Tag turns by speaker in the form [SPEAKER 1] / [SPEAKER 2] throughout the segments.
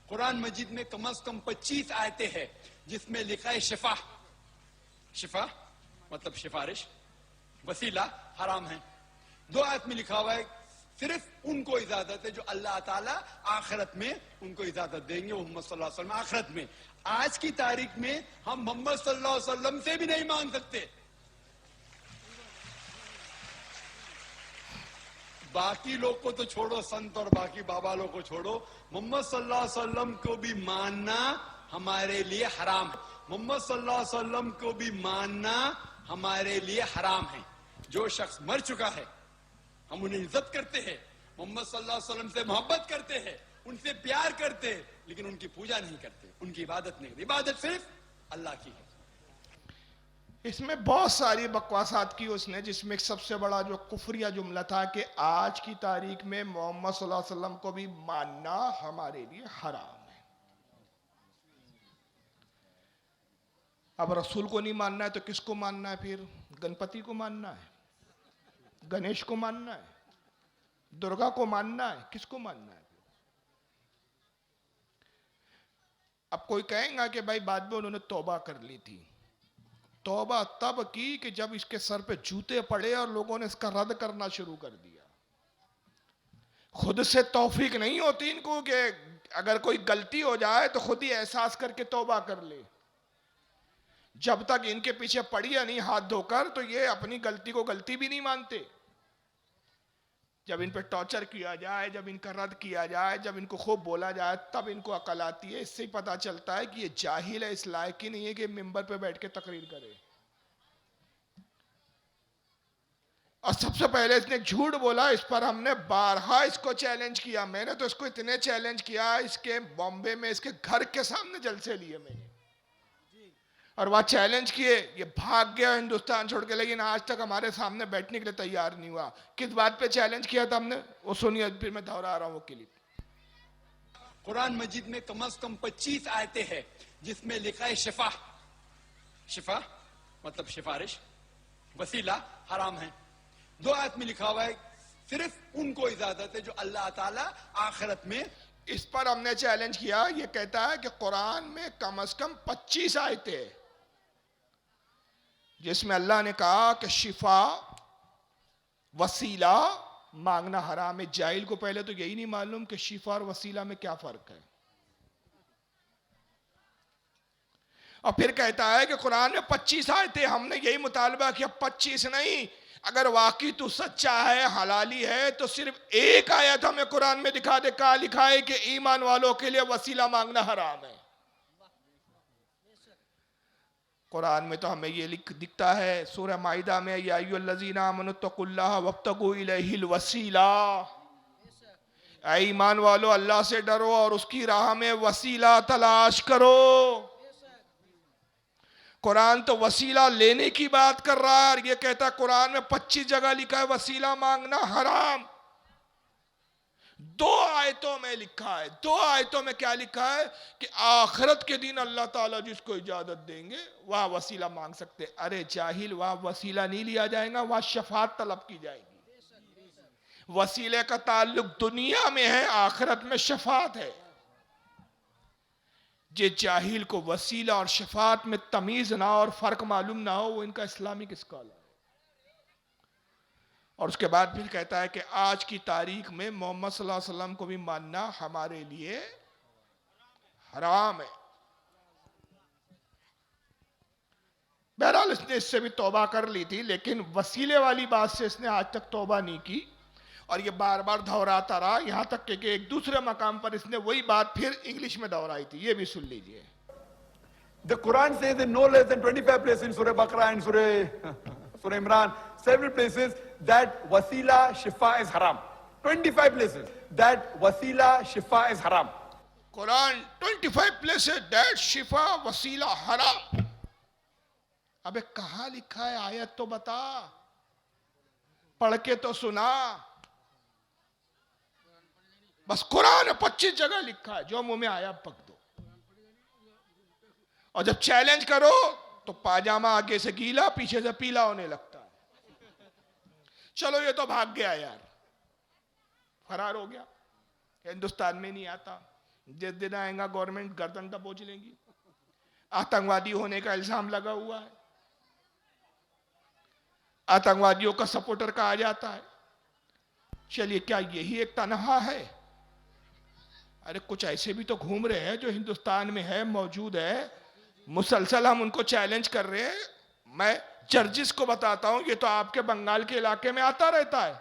[SPEAKER 1] कुरान मजीद में कम से कम 25 आयतें हैं जिसमें लिखा है शिफा। शिफा मतलब सिफारिश, वसीला हराम है। 2 आयत में लिखा हुआ है सिर्फ उनको इजाजत है जो अल्लाह ताला आखिरत में उनको इजाजत देंगे, मोहम्मद सल्लल्लाहु अलैहि वसल्लम आखिरत में। आज की तारीख में हम मोहम्मद सल्लल्लाहु अलैहि वसल्लम से भी नहीं मांग सकते। बाकी लोग को तो छोड़ो, संत और बाकी बाबा लोग को छोड़ो, मोहम्मद सल्लल्लाहु अलैहि वसल्लम को भी मानना हमारे लिए हराम है। मोहम्मद सल्लल्लाहु अलैहि वसल्लम को भी मानना हमारे लिए हराम है। जो शख्स मर चुका है हम उन्हें इज्जत करते हैं, मोहम्मद सल्लल्लाहु अलैहि वसल्लम से मोहब्बत करते हैं, उनसे प्यार करते हैं, लेकिन उनकी पूजा नहीं करते, उनकी इबादत नहीं करते। इबादत सिर्फ अल्लाह की है।
[SPEAKER 2] इसमें बहुत सारी बकवासात की उसने, जिसमें एक सबसे बड़ा जो कुफरिया जुमला था कि आज की तारीख में मोहम्मद सल्लल्लाहु अलैहि वसल्लम को भी मानना हमारे लिए हराम है। अब रसूल को नहीं मानना है तो किसको मानना है फिर? गणपति को मानना है, गणेश को मानना है, दुर्गा को मानना है, किसको मानना है? अब कोई कहेगा कि भाई बाद में उन्होंने तौबा कर ली थी। तौबा तब की कि जब इसके सर पे जूते पड़े और लोगों ने इसका रद्द करना शुरू कर दिया। खुद से तौफीक नहीं होती इनको कि अगर कोई गलती हो जाए तो खुद ही एहसास करके तौबा कर ले। जब तक इनके पीछे पड़ी या नहीं हाथ धोकर, तो ये अपनी गलती को गलती भी नहीं मानते। जब इन पे टॉर्चर किया जाए, जब इनका रद्द किया जाए, जब इनको खूब बोला जाए, तब इनको अकल आती है। इससे ही पता चलता है कि ये जाहिल है, इस लायक ही नहीं है कि मिंबर पे बैठ के तकरीर करे। और सबसे पहले इसने झूठ बोला, इस पर हमने बारहा इसको चैलेंज किया। मैंने तो इसको इतने चैलेंज किया, इसके बॉम्बे में इसके घर के सामने जलसे लिए मैंने, और वह चैलेंज किए, ये भाग गया हिंदुस्तान छोड़ के, लेकिन आज तक हमारे सामने बैठने के लिए तैयार नहीं हुआ। किस बात पे चैलेंज किया था हमने, वो सुनिए, फिर मैं दोहरा रहा हूं वो क्लिप।
[SPEAKER 1] कुरान मजीद में कम से कम 25 आयतें हैं जिसमें लिखा है शिफा। शिफा मतलब सिफारिश, वसीला हराम है। 2 आयत में लिखा हुआ है सिर्फ उनको इजाजत है जो अल्लाह ताला आखिरत में।
[SPEAKER 2] इस पर हमने चैलेंज किया। ये कहता है कि कुरान में कम से कम 25 आयतें जिसमें अल्लाह ने कहा कि शिफा वसीला मांगना हराम है। जाहिल को पहले तो यही नहीं मालूम कि शिफा और वसीला में क्या फर्क है। और फिर कहता है कि कुरान में 25 आयतें, हमने यही मुतालबा किया 25 नहीं, अगर वाकई तू सच्चा है, हलाली है, तो सिर्फ एक आयत हमें कुरान में दिखा दे। कहा लिखा है कि ईमान वालों के लिए वसीला मांगना हराम है। कुरान में तो हमें ये दिखता है सूरह माइदा में, या अय्युहल्लज़ीना आमनुत्तकुल्लाह वब्तगू इलैहिल वसीला, ऐ ईमान वालों अल्लाह से डरो और उसकी राह में वसीला तलाश करो। कुरान तो वसीला लेने की बात कर रहा है, ये कहता कुरान में 25 जगह लिखा है वसीला मांगना हराम। 2 आयतों में लिखा है, 2 आयतों में क्या लिखा है कि आखिरत के दिन अल्लाह ताला जिसको इजाजत देंगे वह वसीला मांग सकते। अरे जाहिल, वह वसीला नहीं लिया जाएगा, वह शफात तलब की जाएगी। वसीले का ताल्लुक दुनिया में है, आखिरत में शफात है। जे जाहिल को वसीला और शफात में तमीज ना और फर्क मालूम ना हो, वो इनका इस्लामिक स्कॉलर है। और उसके बाद फिर कहता है कि आज की तारीख में मोहम्मद सल्लल्लाहु अलैहि वसल्लम को भी मानना हमारे लिए हराम है। बहरहाल इसने इससे भी तौबा कर ली थी, लेकिन वसीले वाली बात से इसने आज तक तौबा नहीं की, और ये बार बार दोहराता रहा, यहां तक कि एक दूसरे मकाम पर इसने वही बात फिर इंग्लिश में दोहराई थी। ये भी सुन लीजिए।
[SPEAKER 1] The Quran says in no less than 25 places in Surah Baqarah and Surah Imran, several places that wasila shifa is haram. 25 places that wasila shifa is haram.
[SPEAKER 2] Quran 25 places that shifa wasila haram. अबे कहां लिखा है? आयत तो बता, पढ़ के तो सुना। बस कुरान में 25 जगह लिखा है, जो मुंह में आया पक दो। और जब चैलेंज करो तो पाजामा आगे से गीला पीछे से पीला होने लगता है। चलो ये तो भाग गया यार, फरार हो गया, हिंदुस्तान में नहीं आता, जिस दिन आएगा गवर्नमेंट गर्दन दबोच लेंगी। आतंकवादी होने का इल्जाम लगा हुआ है, आतंकवादियों का सपोर्टर कहा जाता है। चलिए, क्या यही एक तनहा है? अरे कुछ ऐसे भी तो घूम रहे हैं जो हिंदुस्तान में है, मौजूद है, मुसलसल हम उनको चैलेंज कर रहे हैं। मैं जर्जिस को बताता हूं, ये तो आपके बंगाल के इलाके में आता रहता है।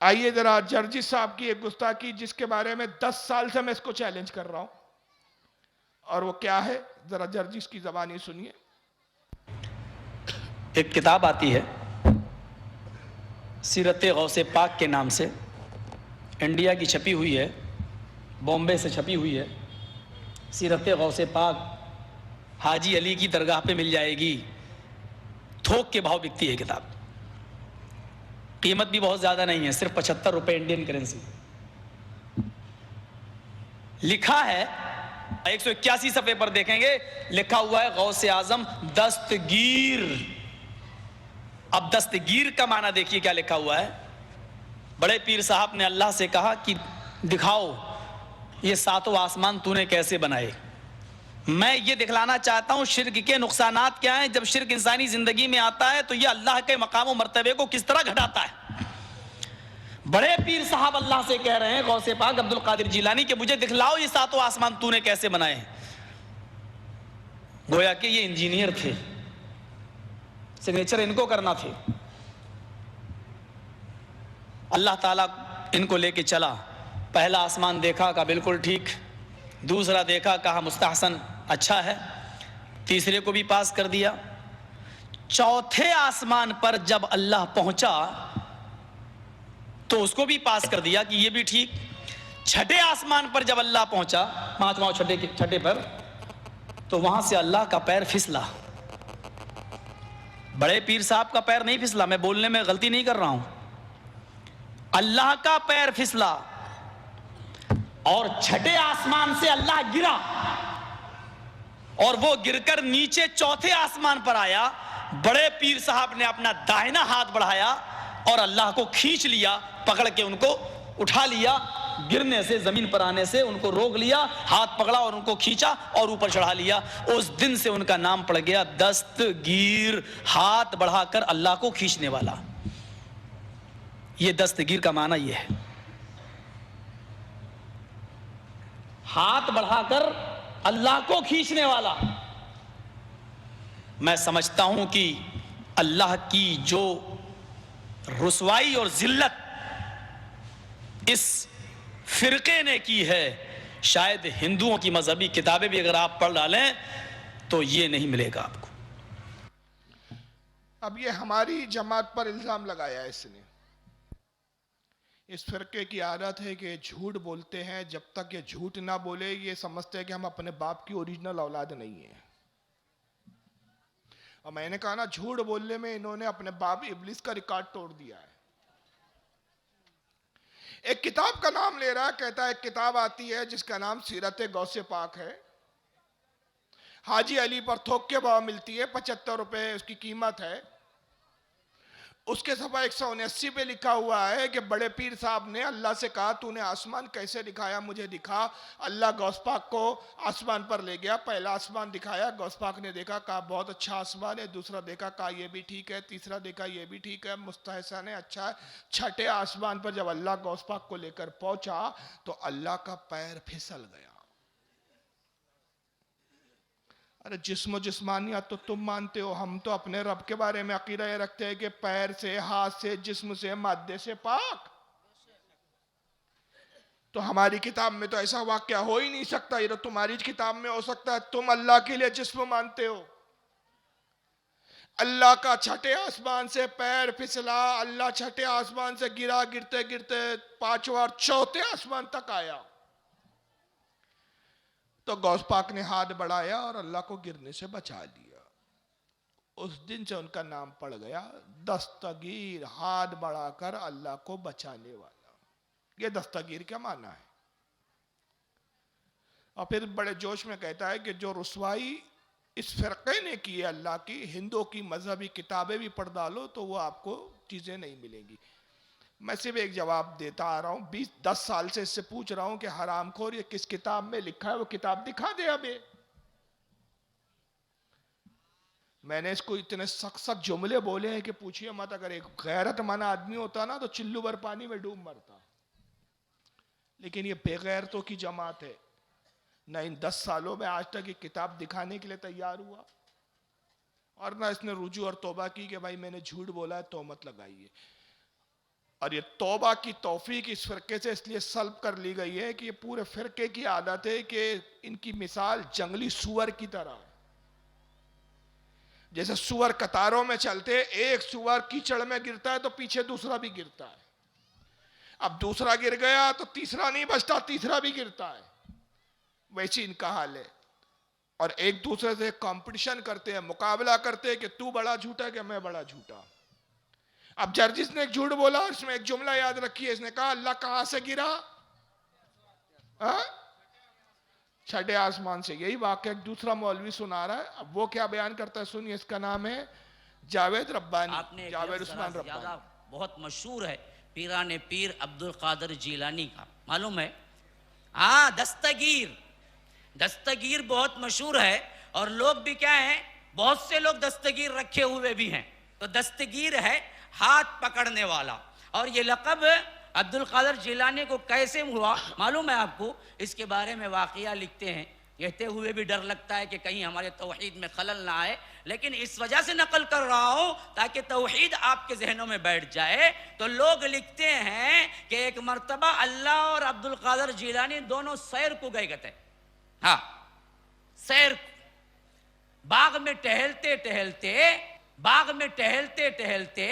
[SPEAKER 2] आइए जरा जर्जिस साहब की एक गुस्ताखी, जिसके बारे में 10 साल से मैं इसको चैलेंज कर रहा हूं, और वो क्या है, जरा जर्जिस की जबानी सुनिए।
[SPEAKER 3] एक किताब आती है सीरत गौसे पाक के नाम से, इंडिया की छपी हुई है, बॉम्बे से छपी हुई है। सीरत गौसे पाक हाजी अली की दरगाह पे मिल जाएगी, थोक के भाव बिकती है किताब, कीमत भी बहुत ज़्यादा नहीं है, सिर्फ 75 रुपये इंडियन करेंसी। लिखा है 181 सफ़े पर देखेंगे, लिखा हुआ है गौसे आजम दस्तगीर। अब दस्तगीर का माना देखिए क्या लिखा हुआ है। बड़े पीर साहब ने अल्लाह से कहा कि दिखाओ ये सातों आसमान तूने कैसे बनाए। मैं ये दिखलाना चाहता हूं शिर्क के नुकसानात क्या हैं। जब शिर्क इंसानी जिंदगी में आता है तो ये अल्लाह के मकाम और मर्तबे को किस तरह घटाता है। बड़े पीर साहब अल्लाह से कह रहे हैं, गौसे पाक अब्दुल कादिर जिलानी, के मुझे दिखलाओ ये सातों आसमान तूने कैसे बनाए। गोया कि ये इंजीनियर थे, सिग्नेचर इनको करना थे। अल्लाह ताला इनको लेके चला, पहला आसमान देखा, कहा बिल्कुल ठीक, दूसरा देखा, कहा मुस्तहसन, अच्छा है, तीसरे को भी पास कर दिया। चौथे आसमान पर जब अल्लाह पहुंचा तो उसको भी पास कर दिया कि ये भी ठीक। छठे आसमान पर जब अल्लाह पहुंचा, पांचवां छठे पर, तो वहां से अल्लाह का पैर फिसला। बड़े पीर साहब का पैर नहीं फिसला, मैं बोलने में गलती नहीं कर रहा हूं, अल्लाह का पैर फिसला और छठे आसमान से अल्लाह गिरा और वो गिरकर नीचे चौथे आसमान पर आया। बड़े पीर साहब ने अपना दाहिना हाथ बढ़ाया और अल्लाह को खींच लिया, पकड़ के उनको उठा लिया, गिरने से, जमीन पर आने से उनको रोक लिया, हाथ पकड़ा और उनको खींचा और ऊपर चढ़ा लिया। उस दिन से उनका नाम पड़ गया दस्तगीर, हाथ बढ़ाकर अल्लाह को खींचने वाला। ये दस्तगीर का माना ये है, हाथ बढ़ाकर अल्लाह को खींचने वाला। मैं समझता हूं कि अल्लाह की जो रुसवाई और जिल्लत इस फिरके ने की है, शायद हिंदुओं की मजहबी किताबें भी अगर आप पढ़ डालें तो ये नहीं मिलेगा आपको।
[SPEAKER 2] अब ये हमारी जमात पर इल्जाम लगाया है इसने। इस फिरके की आदत है कि झूठ बोलते हैं, जब तक ये झूठ ना बोले ये समझते हैं कि हम अपने बाप की ओरिजिनल औलाद नहीं है। और मैंने कहा ना, झूठ बोलने में इन्होंने अपने बाप इब्लिस का रिकॉर्ड तोड़ दिया है। एक किताब का नाम ले रहा है, कहता है एक किताब आती है जिसका नाम सीरत गौसे पाक है, हाजी अली पर थोक के भाव मिलती है, 75 रुपए उसकी कीमत है। उसके सफा 179 पे लिखा हुआ है कि बड़े पीर साहब ने अल्लाह से कहा तूने आसमान कैसे दिखाया, मुझे दिखा। अल्लाह गौस पाक को आसमान पर ले गया, पहला आसमान दिखाया, गौस पाक ने देखा, कहा बहुत अच्छा आसमान है, दूसरा देखा, कहा यह भी ठीक है, तीसरा देखा यह भी ठीक है, मुस्तहसन है, अच्छा है। छठे आसमान पर जब अल्लाह गौस पाक को लेकर पहुंचा तो अल्लाह का पैर फिसल गया। अरे जिस्म जिस्मानियत तो तुम मानते हो, हम तो अपने रब के बारे में अकीदा ये रखते हैं कि पैर से, हाथ से, जिस्म से, मादे से पाक। तो हमारी किताब में तो ऐसा वाक्य हो ही नहीं सकता, ये तो तुम्हारी किताब में हो सकता है। तुम अल्लाह के लिए जिस्म मानते हो। अल्लाह का छठे आसमान से पैर फिसला, अल्लाह छठे आसमान से गिरा, गिरते गिरते पांचवा और चौथे आसमान तक आया। तो गौस पाक ने हाथ बढ़ाया और अल्लाह को गिरने से बचा लिया। उस दिन से उनका नाम पड़ गया दस्तगीर, हाथ बढ़ाकर अल्लाह को बचाने वाला। ये दस्तगीर क्या माना है। और फिर बड़े जोश में कहता है कि जो रुसवाई इस फिरके ने की है अल्लाह की, हिंदुओं की मजहबी किताबें भी पढ़ डालो तो वो आपको चीजें नहीं मिलेंगी। मैं सिर्फ एक जवाब देता आ रहा हूं, 20-10 साल से इससे पूछ रहा हूं कि हरामखोर ये किस किताब में लिखा है, वो किताब दिखा दे अबे। मैंने इसको इतने सख्त सख्त जुमले बोले हैं कि पूछिए मत। अगर एक गैरतमंद आदमी होता ना तो चिल्लू भर पानी में डूब मरता, लेकिन ये बेगैरतों की जमात है। ना इन 10 सालों में आज तक ये किताब दिखाने के लिए तैयार हुआ, और ना इसने रुजू और तौबा की कि भाई मैंने झूठ बोला है, तोहमत लगाई है। और ये तौबा की तौफीक इस फिरके से इसलिए सल्ब कर ली गई है कि ये पूरे फिरके की आदत है कि इनकी मिसाल जंगली सुअर की तरह है। जैसे सुअर कतारों में चलते, एक सुअर कीचड़ में गिरता है तो पीछे दूसरा भी गिरता है, अब दूसरा गिर गया तो तीसरा नहीं बचता, तीसरा भी गिरता है। वैसी इनका हाल है, और एक दूसरे से कंपटीशन करते हैं, मुकाबला करते हैं कि तू बड़ा झूठा है कि मैं बड़ा झूठा। अब जर्जिस ने एक झूठ बोला, इसमें एक जुमला याद रखिए, इसने कहा अल्लाह कहां से गिरा? छठे आसमान से। यही वाकया एक दूसरा मौलवी सुना रहा है। अब वो क्या बयान करता है सुनिए, इसका नाम है जावेद रब्बानी,
[SPEAKER 4] आपने
[SPEAKER 2] जावेद उस्मान रब्बानी।
[SPEAKER 4] बहुत मशहूर है पीराने पीर अब्दुल कादिर जिलानी का, मालूम है? हाँ, दस्तगीर, दस्तगीर बहुत मशहूर है। और लोग भी क्या है, बहुत से लोग दस्तगीर रखे हुए भी हैं। तो दस्तगीर है हाथ पकड़ने वाला। और ये लक़ब अब्दुल कादिर जिलानी को कैसे हुआ मालूम है आपको? इसके बारे में वाक़या लिखते हैं, कहते हुए भी डर लगता है कि कहीं हमारे तौहीद में खलल ना आए, लेकिन इस वजह से नकल कर रहा हूं ताकि तौहीद आपके जहनों में बैठ जाए। तो लोग लिखते हैं कि एक मर्तबा अल्लाह और अब्दुल कादिर जिलानी दोनों सैर को गए थे। हाँ, सैर, बाग में टहलते टहलते, बाग में टहलते टहलते,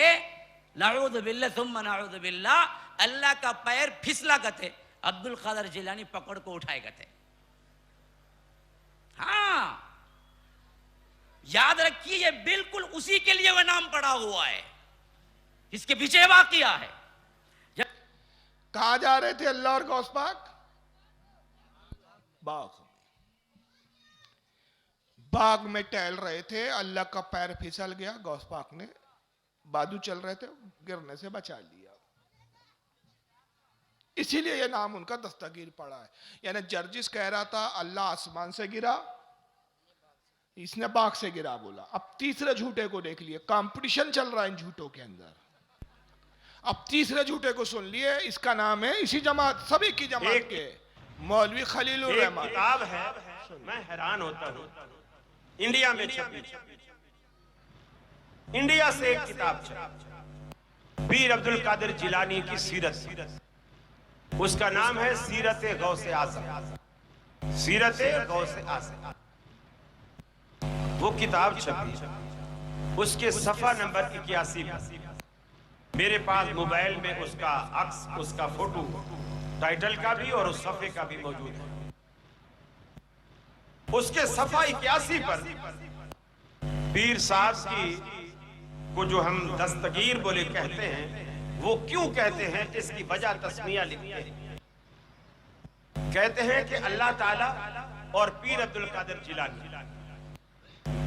[SPEAKER 4] नऊज़ु बिल्लाह सुम्मा नऊज़ु बिल्लाह, अल्लाह का पैर फिसला गए, अब्दुल कादिर जिलानी पकड़ को उठाए गए। हाँ, याद रखिए, ये बिल्कुल उसी के लिए वह नाम पड़ा हुआ है, इसके पीछे वाकया है।
[SPEAKER 2] कहां जा रहे थे अल्लाह और गौस पाक? बाग। बाग में टहल रहे थे, अल्लाह का पैर फिसल गया, गौस पाक ने बाजू चल रहे थे, गिरने से बचा लिया। इसीलिए यह नाम उनका दस्तगीर पड़ा है। यानी जर्जिस कह रहा था अल्लाह आसमान से गिरा, इसने बाग से गिरा बोला। अब तीसरे झूठे को देख लिए, कंपटीशन चल रहा है इन झूठों के अंदर। अब तीसरे झूठे को सुन लिए, इसका नाम है इसी जमात, सभी की जमात के मौलवी खलीलुर रहमान।
[SPEAKER 5] किताब है, मैं हैरान होता हूँ, इंडिया में छपी, इंडिया से एक किताब छपी, पीर अब्दुल कादिर जिलानी की सीरत, उसका नाम है सीरत गौसे आज़म, सीरत गौसे आज़म। वो किताब छपी, उसके सफा नंबर 81 मेरे पास मोबाइल में उसका अक्स, उसका फोटो, टाइटल का भी और उस सफे का भी मौजूद है। उसके सफा 81 पर पीर साहब की को जो हम दस्तगीर बोले कहते हैं, वो क्यों कहते हैं इसकी वजह तस्मिया लिखते हैं। कहते हैं कि अल्लाह ताला और पीर अब्दुल कादिर जिलानी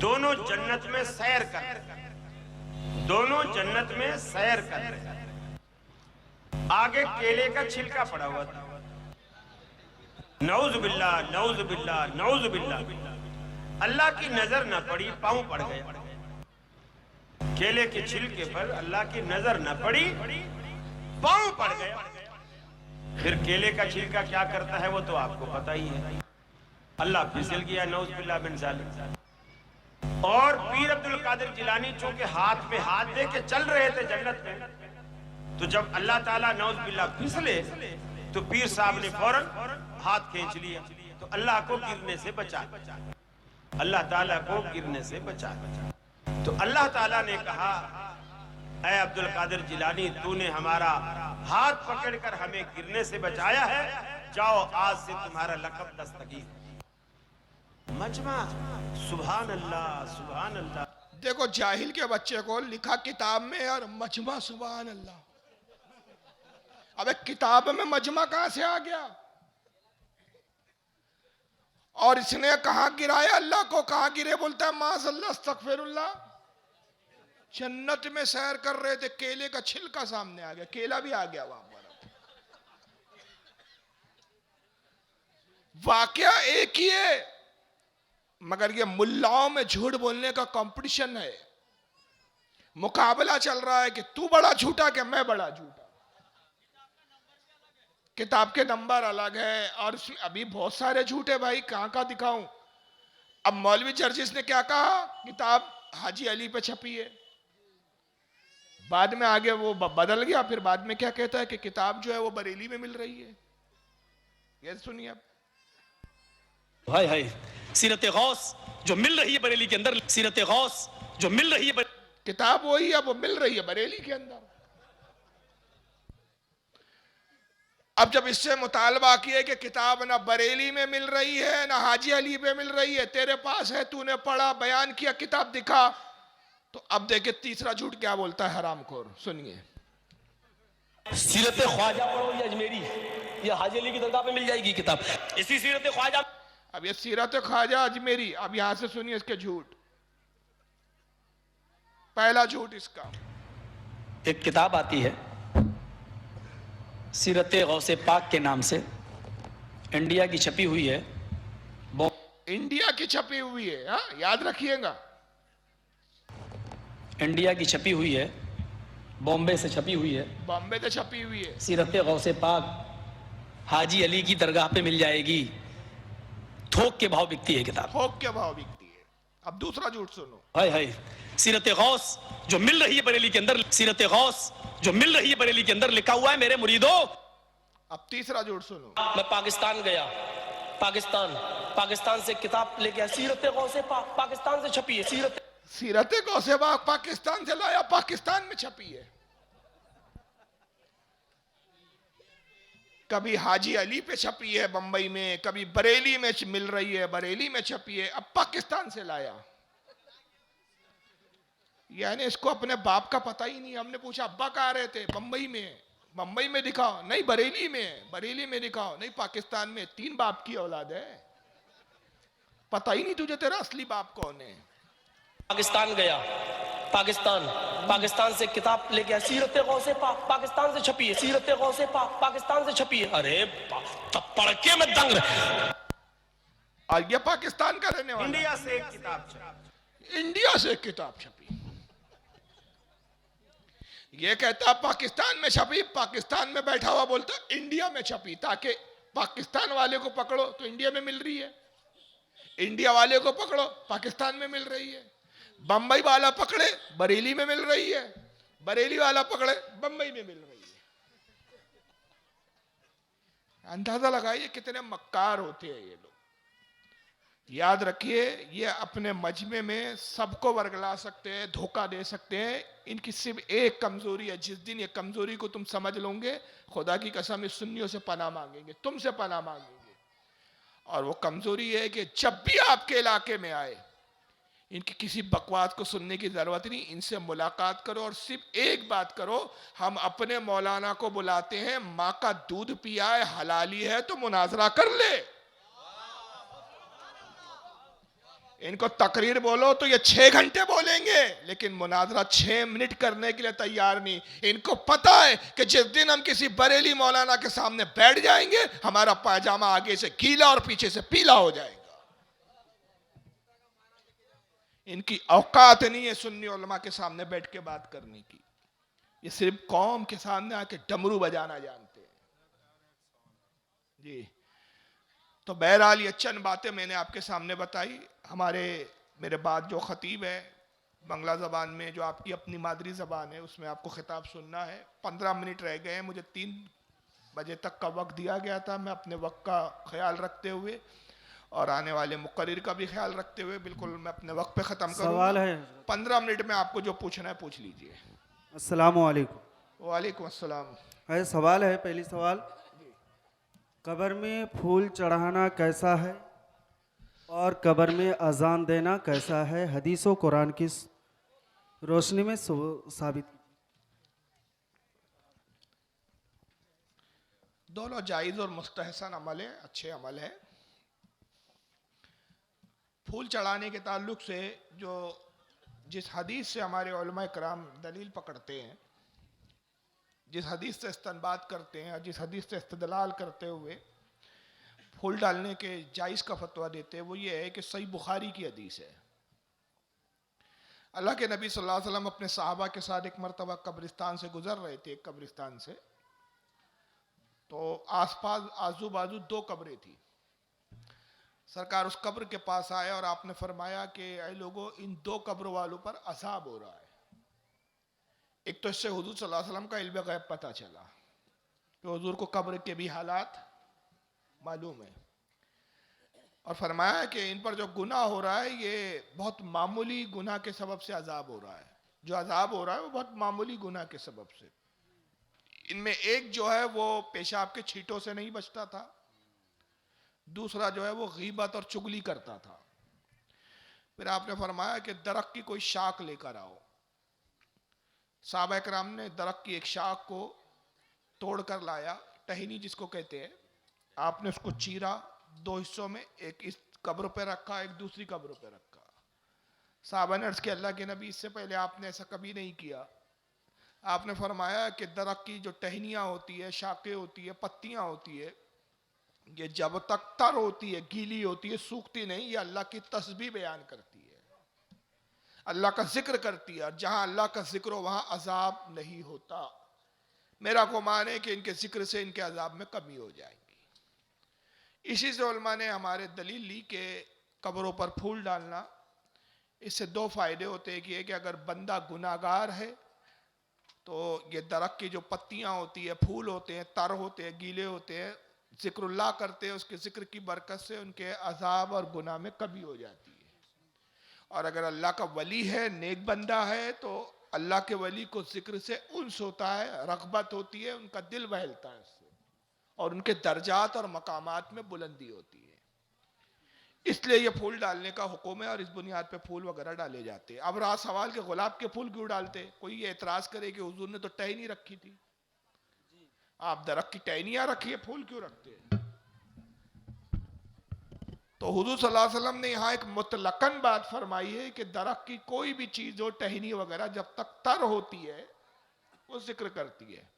[SPEAKER 5] दोनों जन्नत में सैर करते, दोनों जन्नत में सैर करते। आगे केले का छिलका पड़ा हुआ था, नऊज़ बिल्लाह नऊज़ बिल्लाह नऊज़ बिल्लाह। अल्लाह की नजर न पड़ी, पांव पड़ गया। केले के छिलके पर अल्लाह की नजर न पड़ी, पांव पड़ गया। फिर केले का छिलका क्या करता है वो तो आपको पता ही है। अल्लाह फिसल गया, नऊज़ बिल्लाह मिन ज़ालिक। और पीर अब्दुल कादिर जिलानी चूंकि हाथ पे हाथ दे के चल रहे थे जन्नत में, तो जब अल्लाह ताला नऊज़ बिल्लाह फिसले तो पीर साहब ने फौरन हाथ खींच लिया, तो अल्लाह को गिरने से बचा, अल्लाह ताला को गिरने से बचा। तो अल्लाह ताला ने कहा, ऐ अब्दुल कादिर जिलानी, तूने हमारा हाथ पकड़कर हमें गिरने से बचाया है, जाओ आज से तुम्हारा लक़ब दस्तगीर। मजमा, सुभान अल्लाह सुभान अल्लाह।
[SPEAKER 2] देखो जाहिल के बच्चे को लिखा किताब में और मजमा, सुभान अल्लाह। अबे किताब में मजमा कहां से आ गया? और इसने कहां गिराया अल्लाह को? कहां गिरे बोलता है माज़अल्लाह अस्तगफिरुल्लाह। जन्नत में सैर कर रहे थे, केले का छिलका सामने आ गया, केला भी आ गया वहां पर। वाकया एक ही है, मगर ये मुल्लाओं में झूठ बोलने का कंपटीशन है, मुकाबला चल रहा है कि तू बड़ा झूठा कि मैं बड़ा झूठा। किताब के नंबर अलग है और अभी बहुत सारे झूठे भाई, कहां कहां दिखाऊं। अब मौलवी जर्जिस ने क्या कहा, किताब हाजी अली पे छपी है, बाद में आगे वो बदल गया, फिर बाद में क्या कहता है कि किताब जो है वो बरेली में मिल रही है। ये सुनिए अब।
[SPEAKER 3] हाय हाय, सीरत गौस जो मिल रही है बरेली के अंदर, सीरत गौस जो मिल रही है
[SPEAKER 2] किताब वही है, वो मिल रही है बरेली के अंदर। अब जब इससे मुतालबा किए कि किताब ना बरेली में मिल रही है ना हाजी अली पे मिल रही है, तेरे पास है, तूने पढ़ा, बयान किया, किताब दिखा, तो अब देखे तीसरा झूठ क्या बोलता है हरामखोर। सुनिए,
[SPEAKER 3] सीरत ख्वाजा पढ़ो ये अजमेरी, ये हाजी अली की दरगाह पे मिल जाएगी किताब। इसी सीरत ख्वाजा,
[SPEAKER 2] अब ये सीरत ख्वाजा अजमेरी, अब यहां से सुनिए इसके झूठ। पहला झूठ इसका,
[SPEAKER 3] एक किताब आती है सीरत गौसे पाक के नाम से, इंडिया की छपी हुई है,
[SPEAKER 2] इंडिया की छपी हुई है, हाँ याद रखिएगा,
[SPEAKER 3] इंडिया की छपी हुई है, बॉम्बे से छपी हुई है,
[SPEAKER 2] बॉम्बे से छपी हुई है।
[SPEAKER 3] सीरत गौसे पाक हाजी अली की दरगाह पे मिल जाएगी, थोक के भाव बिकती है किताब,
[SPEAKER 2] थोक के भाव बिकती है। अब दूसरा झूठ सुनो,
[SPEAKER 3] हाय हाय, सीरत गौस जो मिल रही है बरेली के अंदर, सीरत गौस जो मिल रही है बरेली के अंदर, लिखा हुआ है मेरे मुरीदों।
[SPEAKER 2] अब तीसरा झूठ सुनो,
[SPEAKER 3] मैं पाकिस्तान गया, पाकिस्तान से किताब लेके आया, सीरत गौसे पाक पाकिस्तान से छपी है,
[SPEAKER 2] सीरत गौसे पाक पाकिस्तान से लाया, पाकिस्तान में छपी है। कभी हाजी अली पे छपी है बंबई में, कभी बरेली में मिल रही है, बरेली में छपी है, अब पाकिस्तान से लाया। यानी इसको अपने बाप का पता ही नहीं। हमने पूछा अब्बा कहाँ रहे थे, बंबई में, बंबई में दिखाओ, नहीं बरेली में, बरेली में दिखाओ, नहीं पाकिस्तान में। तीन बाप की औलाद है, पता ही नहीं तुझे तेरा असली बाप कौन है।
[SPEAKER 3] पाकिस्तान गया, पाकिस्तान से किताब लेके आया, सीरत गौसे पाक पाकिस्तान से छपी है, सीरत गौसे पाक पाकिस्तान से छपी है। अरे तब पढ़ के मैं दंग रहा।
[SPEAKER 2] और ये पाकिस्तान का रहने वाला,
[SPEAKER 5] इंडिया से एक किताब छपी,
[SPEAKER 2] इंडिया से एक किताब छपी। ये कहता पाकिस्तान में छपी, पाकिस्तान में बैठा हुआ बोलता इंडिया में छपी, ताकि पाकिस्तान वाले को पकड़ो तो इंडिया में मिल रही है, इंडिया वाले को पकड़ो पाकिस्तान में मिल रही है, बंबई वाला पकड़े बरेली में मिल रही है, बरेली वाला पकड़े बंबई में मिल रही है। अंदाजा लगाइए कितने मक्कार होते हैं ये लोग। याद रखिए, ये अपने मजमे में सबको वर्गला सकते हैं, धोखा दे सकते हैं। इनकी सिर्फ एक कमजोरी है, जिस दिन ये कमजोरी को तुम समझ लोगे, खुदा की कसम इस सुन्नियों से पनाह मांगेंगे, तुमसे पनाह मांगेंगे। और वो कमजोरी है कि जब भी आपके इलाके में आए, इनकी किसी बकवास को सुनने की जरूरत नहीं, इनसे मुलाकात करो और सिर्फ एक बात करो, हम अपने मौलाना को बुलाते हैं, माँ का दूध पिया है, हलाली है तो मुनाजरा कर ले। इनको तकरीर बोलो तो ये 6 घंटे बोलेंगे, लेकिन मुनाजरा 6 मिनट करने के लिए तैयार नहीं। इनको पता है कि जिस दिन हम किसी बरेली मौलाना के सामने बैठ जाएंगे, हमारा पायजामा आगे से गीला और पीछे से पीला हो जाएगा। इनकी औकात नहीं है सुन्नी उलमा के सामने बैठ के बात करने की। ये सिर्फ कौम के सामने आके डमरू बजाना जानते हैं जी। तो बहरहाल ये चंद बातें मैंने आपके सामने बताई। मेरे बाद जो खतीब है बंगला ज़बान में, जो आपकी अपनी मादरी ज़बान है, उसमें आपको खिताब सुनना है। 15 मिनट रह गए हैं, मुझे 3 बजे तक का वक्त दिया गया था। मैं अपने वक्त का ख्याल रखते हुए और आने वाले मुकर्रिर का भी ख्याल रखते हुए बिल्कुल मैं अपने वक्त पे ख़त्म करूँगा।
[SPEAKER 6] सवाल है
[SPEAKER 2] 15 मिनट में आपको जो पूछना है पूछ लीजिए।
[SPEAKER 6] अस्सलामु अलैकुम।
[SPEAKER 2] वालेकुम अस्सलाम।
[SPEAKER 6] है सवाल है, पहली सवाल, कब्र में फूल चढ़ाना कैसा है और कब्र में अजान देना कैसा है? हदीस और कुरान की रोशनी में साबित।
[SPEAKER 2] दोनों जायज़ और मुस्तहसन अमल है, अच्छे अमल है। फूल चढ़ाने के ताल्लुक से जो जिस हदीस से हमारे उलमा कराम दलील पकड़ते हैं, जिस हदीस से इस्तेंबात करते हैं और जिस हदीस से इस्तेदलाल करते हुए फूल डालने के जायज़ का फतवा देते हैं, वो ये है कि सही बुखारी की हदीस है। अल्लाह के नबी सल्लल्लाहु अलैहि वसल्लम अपने सहाबा के साथ एक मरतबा कब्रिस्तान से गुजर रहे थे, एक कब्रिस्तान से, तो आसपास आजू बाजू 2 कब्रें थी। सरकार उस कब्र के पास आए और आपने फरमाया कि ऐ लोगों, इन 2 कब्र वालों पर अज़ाब हो रहा है। एक तो इससे हुजूर सल्लल्लाहु अलैहि वसल्लम का इल्म गैब पता चला कि हुजूर को कब्र के भी हालात मालूम है, और फरमाया कि इन पर जो गुनाह हो रहा है ये बहुत मामूली गुनाह के सबब से अजाब हो रहा है। जो अजाब हो रहा है वो बहुत मामूली गुनाह के सबब से। इनमें एक जो है वो पेशाब के छींटों से नहीं बचता था, दूसरा जो है वो गीबत और चुगली करता था। फिर आपने फरमाया कि दरख्त की कोई शाख लेकर आओ। सहाबा कराम ने दरख्त की एक शाख को तोड़ कर लाया, टहनी जिसको कहते हैं। आपने उसको चीरा 2 हिस्सों में, एक इस कब्र पे रखा, एक दूसरी कब्र पे रखा। साहबा ने अर्ज़ किया, अल्लाह के नबी, इससे पहले आपने ऐसा कभी नहीं किया। आपने फरमाया कि दरख्त की जो टहनियाँ होती है, शाखें होती है, पत्तियाँ होती है, ये जब तक तर होती है, गीली होती है, सूखती नहीं, ये अल्लाह की तस्बीह बयान करती है, अल्लाह का जिक्र करती है। और जहाँ अल्लाह का जिक्र हो वहाँ अजाब नहीं होता। मेरा गुमान है कि इनके जिक्र से इनके अजाब में कमी हो जाएगी। इसी से उलमा ने हमारे दलील ली कि कब्रों पर फूल डालना, इससे 2 फायदे होते हैं कि अगर बंदा गुनाहगार है तो ये दरख्त की जो पत्तियां होती है, फूल होते हैं, तर होते हैं, गीले होते हैं, जिक्रुल्लाह करते हैं, उसके जिक्र की बरकत से उनके अजाब और गुनाह में कमी हो जाती है। और अगर अल्लाह का वली है, नेक बंदा है, तो अल्लाह के वली को जिक्र से उन्स होता है, रग़बत होती है, उनका दिल बहलता है उससे, और उनके दर्जात और मकामात में बुलंदी होती है। इसलिए ये फूल डालने का हुक्म है और इस बुनियाद पे फूल वगैरह डाले जाते हैं। अब रहा सवाल कि गुलाब के फूल क्यों डालते? कोई ये एतराज करे कि हुजूर ने तो टहनी रखी थी, आप दरख्त की टहनियां रखी है, फूल क्यों रखते हैं? तो हुजूर सल्लल्लाहु अलैहि वसल्लम ने यहाँ एक मुतलकन बात फरमाई है कि दरख्त की कोई भी चीज हो, टहनी वगैरह, जब तक तर होती है वो जिक्र करती है।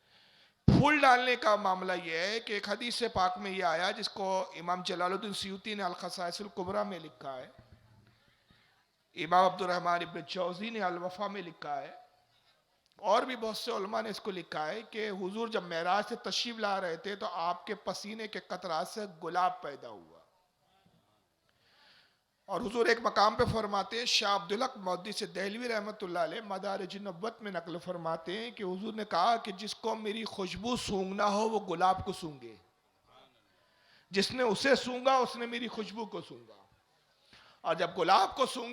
[SPEAKER 2] फूल डालने का मामला यह है कि एक हदीस से पाक में यह आया, जिसको इमाम जलालुद्दीन सयूती ने अल-खसाइसुल कुबरा में लिखा है, इमाम अब्दुर रहमान इब्न जौज़ी ने अल-वफ़ा में लिखा है, और भी बहुत से उलमा ने इसको लिखा है कि हुजूर जब मेराज से तशरीफ ला रहे थे तो आपके पसीने के कतरात से गुलाब पैदा हुआ। और हुजूर एक मकाम पे फरमाते हैं, शाह अब्दुल हक मुहद्दिस देहलवी रहमतुल्लाह अलैह मदारिज नबुव्वत में नकल फरमाते हैं कि हुजूर ने कहा कि जिसको मेरी खुशबू सूंघना हो वो गुलाब को सूंघे, जिसने उसे सूंघा उसने मेरी खुशबू को सूंघा। और जब गुलाब को सूंघे